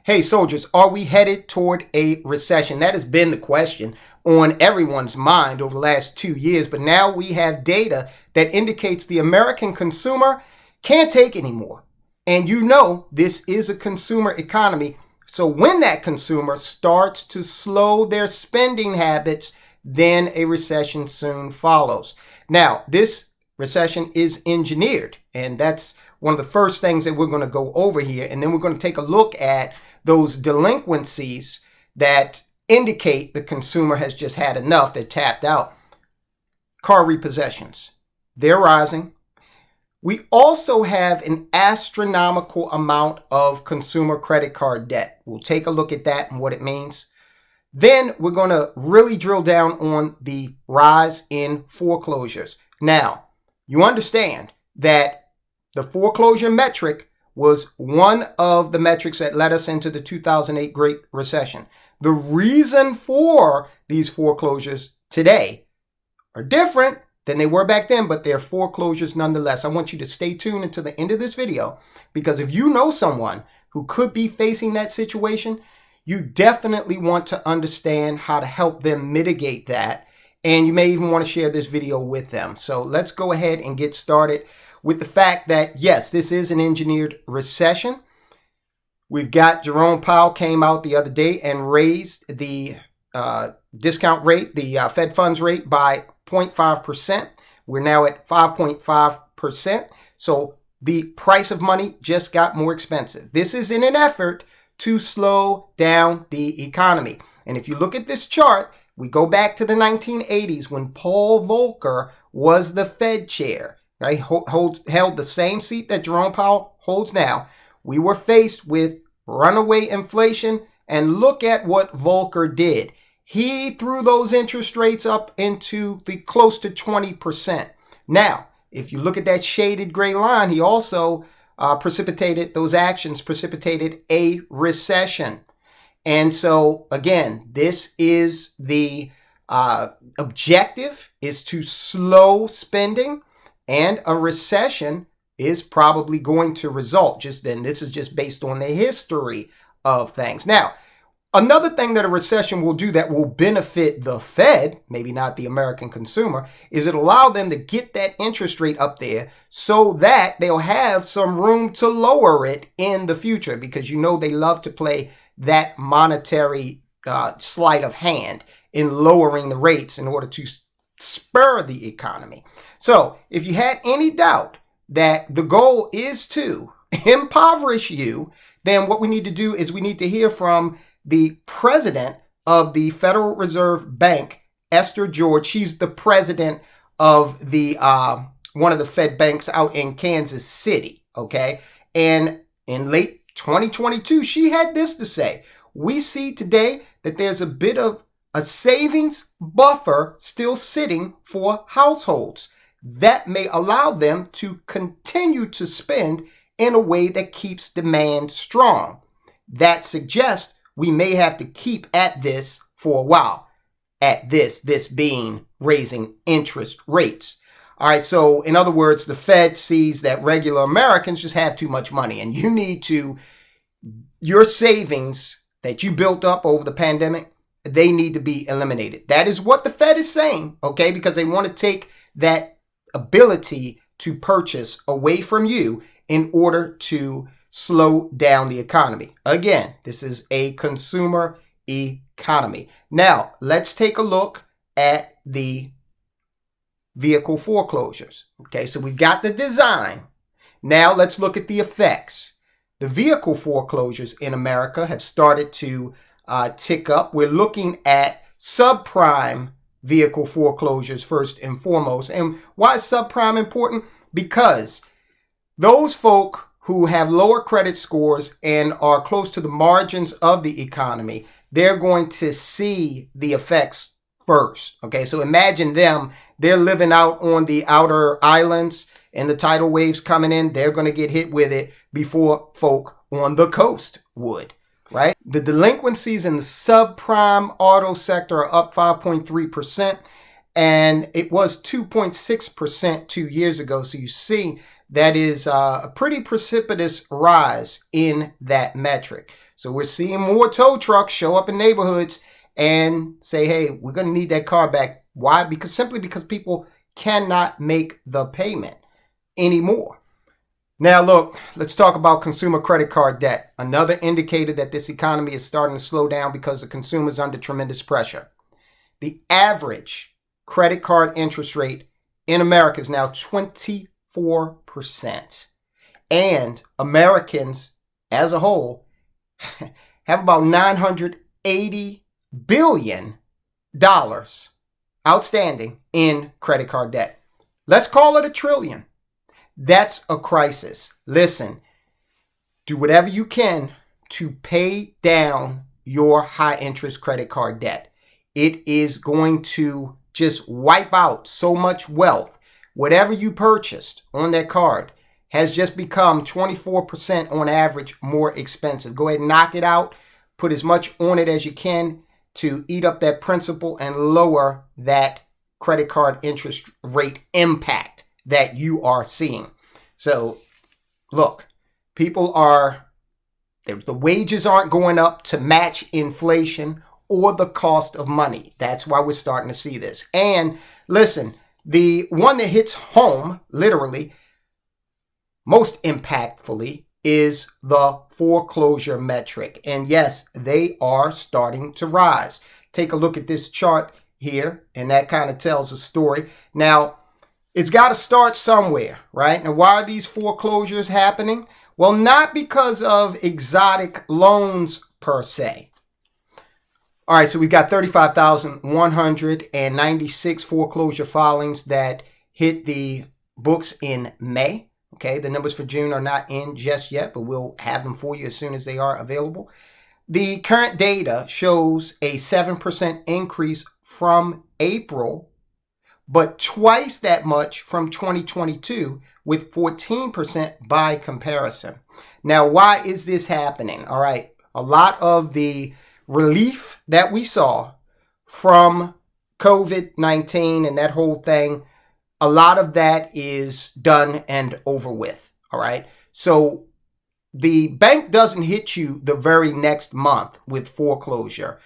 Hey soldiers, are we headed toward a recession? That has been the question on everyone's mind over the last 2 years, but now we have data that indicates the American consumer can't take anymore. And you know this is a consumer economy. So when that consumer starts to slow their spending habits, then a recession soon follows. Now, this recession is engineered, and that's one of the first things that we're going to go over here. And then we're going to take a look at those delinquencies that indicate the consumer has just had enough, they're tapped out. Car repossessions, they're rising. We also have an astronomical amount of consumer credit card debt. We'll take a look at that and what it means. Then we're going to really drill down on the rise in foreclosures. Now, you understand that the foreclosure metric was one of the metrics that led us into the 2008 Great Recession. The reason for these foreclosures today are different than they were back then, but they're foreclosures nonetheless. I want you to stay tuned until the end of this video, because if you know someone who could be facing that situation, you definitely want to understand how to help them mitigate that. And you may even want to share this video with them. So let's go ahead and get started with the fact that, yes, this is an engineered recession. We've got Jerome Powell came out the other day and raised the discount rate, the Fed funds rate by 0.5%. We're now at 5.5%. So the price of money just got more expensive. This is in an effort to slow down the economy. And if you look at this chart, we go back to the 1980s when Paul Volcker was the Fed chair. Right, held the same seat that Jerome Powell holds now. We were faced with runaway inflation, and look at what Volcker did. He threw those interest rates up into the close to 20%. Now, if you look at that shaded gray line, he also precipitated a recession. And so, again, this is the objective, is to slow spending. And a recession is probably going to result. This is just based on the history of things. Now, another thing that a recession will do that will benefit the Fed, maybe not the American consumer, is it allow them to get that interest rate up there so that they'll have some room to lower it in the future, because you know they love to play that monetary sleight of hand in lowering the rates in order to spur the economy. So if you had any doubt that the goal is to impoverish you, then what we need to do is we need to hear from the president of the Federal Reserve Bank, Esther George. She's the president of the one of the Fed banks out in Kansas City, okay? And in late 2022, she had this to say. We see today that there's a bit of a savings buffer still sitting for households that may allow them to continue to spend in a way that keeps demand strong. That suggests we may have to keep at this for a while. At this being raising interest rates. All right, so in other words, the Fed sees that regular Americans just have too much money, and you need to, your savings that you built up over the pandemic, they need to be eliminated. That is what the Fed is saying, okay? Because they want to take that ability to purchase away from you in order to slow down the economy. Again, this is a consumer economy. Now, let's take a look at the vehicle foreclosures. Okay, so we've got the design. Now let's look at the effects. The vehicle foreclosures in America have started to tick up. We're looking at subprime vehicle foreclosures first and foremost. And why is subprime important? Because those folk who have lower credit scores and are close to the margins of the economy, they're going to see the effects first. Okay, so imagine them, they're living out on the outer islands and the tidal waves coming in, they're going to get hit with it before folk on the coast would. Right? The delinquencies in the subprime auto sector are up 5.3%, and it was 2.6% 2 years ago. So you see that is a pretty precipitous rise in that metric. So we're seeing more tow trucks show up in neighborhoods and say, hey, we're going to need that car back. Why? Simply because people cannot make the payment anymore. Now, look, let's talk about consumer credit card debt. Another indicator that this economy is starting to slow down because the consumer is under tremendous pressure. The average credit card interest rate in America is now 24%. And Americans as a whole have about $980 billion outstanding in credit card debt. Let's call it $1 trillion. That's a crisis. Listen, do whatever you can to pay down your high interest credit card debt. It is going to just wipe out so much wealth. Whatever you purchased on that card has just become 24% on average more expensive. Go ahead and knock it out. Put as much on it as you can to eat up that principal and lower that credit card interest rate impact that you are seeing. So, look, the wages aren't going up to match inflation or the cost of money. That's why we're starting to see this. And listen, the one that hits home, literally, most impactfully, is the foreclosure metric. And yes, they are starting to rise. Take a look at this chart here, and that kind of tells a story. Now, it's got to start somewhere, right? Now, why are these foreclosures happening? Well, not because of exotic loans per se. All right, so we've got 35,196 foreclosure filings that hit the books in May. Okay, the numbers for June are not in just yet, but we'll have them for you as soon as they are available. The current data shows a 7% increase from April, but twice that much from 2022, with 14% by comparison. Now, why is this happening? All right, a lot of the relief that we saw from COVID-19 and that whole thing, a lot of that is done and over with. All right. So the bank doesn't hit you the very next month with foreclosure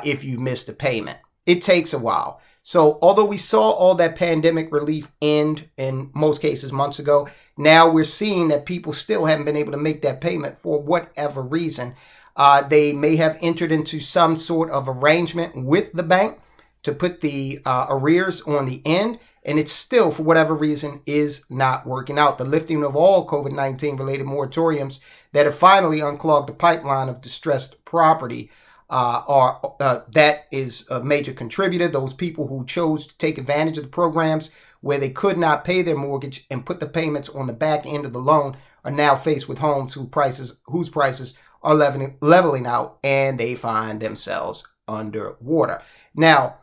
if you missed a payment. It takes a while. So although we saw all that pandemic relief end in most cases months ago, now we're seeing that people still haven't been able to make that payment for whatever reason. They may have entered into some sort of arrangement with the bank to put the arrears on the end, and it's still, for whatever reason, is not working out. The lifting of all COVID-19 related moratoriums that have finally unclogged the pipeline of distressed property that is a major contributor. Those people who chose to take advantage of the programs where they could not pay their mortgage and put the payments on the back end of the loan are now faced with homes whose prices are leveling out, and they find themselves underwater. Now,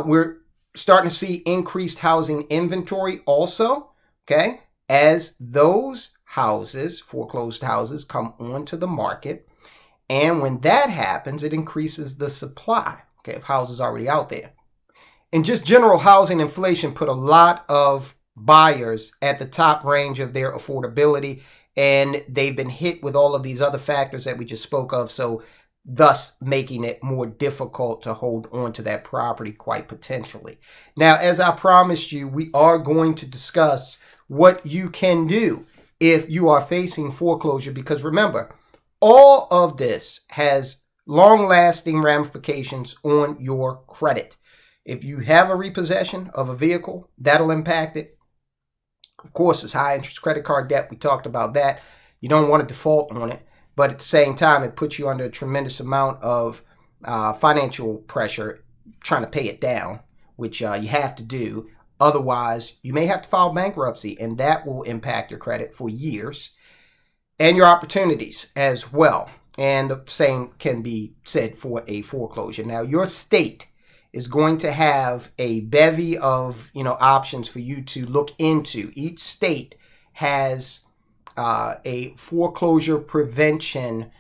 we're starting to see increased housing inventory also, okay, as those houses, foreclosed houses, come onto the market. And when that happens, it increases the supply, okay, of houses already out there. And just general housing inflation put a lot of buyers at the top range of their affordability, and they've been hit with all of these other factors that we just spoke of, so thus making it more difficult to hold on to that property quite potentially. Now, as I promised you, we are going to discuss what you can do if you are facing foreclosure, because remember, all of this has long-lasting ramifications on your credit. If you have a repossession of a vehicle, that'll impact it. Of course, it's high interest credit card debt. We talked about that. You don't want to default on it, but at the same time, it puts you under a tremendous amount of financial pressure trying to pay it down, which you have to do. Otherwise, you may have to file bankruptcy, and that will impact your credit for years and your opportunities as well. And the same can be said for a foreclosure. Now, your state is going to have a bevy of options for you to look into. Each state has a foreclosure prevention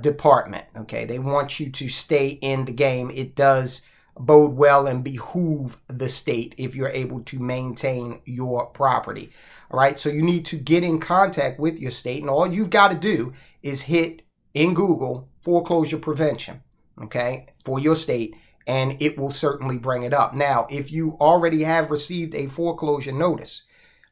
department. Okay, they want you to stay in the game. It does bode well and behoove the state if you're able to maintain your property. All right, so you need to get in contact with your state, and all you've got to do is hit in Google foreclosure prevention, okay, for your state, and it will certainly bring it up. Now, if you already have received a foreclosure notice,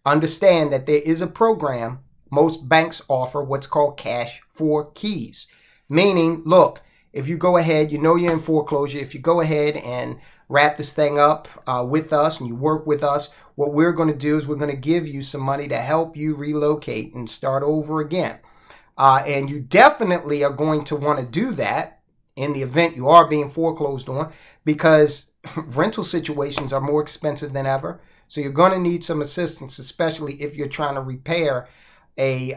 understand that there is a program. Most banks offer what's called cash for keys, meaning, look, if you go ahead, you know you're in foreclosure, if you go ahead and wrap this thing up with us and you work with us, what we're going to do is we're going to give you some money to help you relocate and start over again. And you definitely are going to want to do that in the event you are being foreclosed on, because rental situations are more expensive than ever. So you're going to need some assistance, especially if you're trying to repair a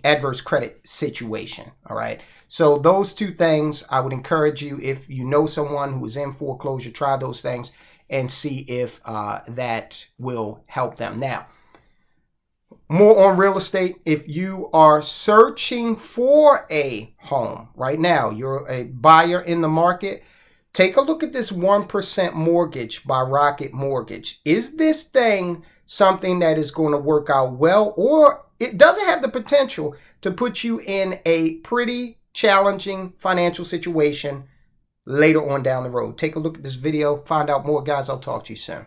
adverse credit situation. All right. So those two things, I would encourage you, if you know someone who is in foreclosure, try those things and see if that will help them. Now, more on real estate. If you are searching for a home right now, you're a buyer in the market, take a look at this 1% mortgage by Rocket Mortgage. Is this thing something that is going to work out well, or it doesn't have the potential to put you in a pretty challenging financial situation later on down the road? Take a look at this video, find out more, guys. I'll talk to you soon.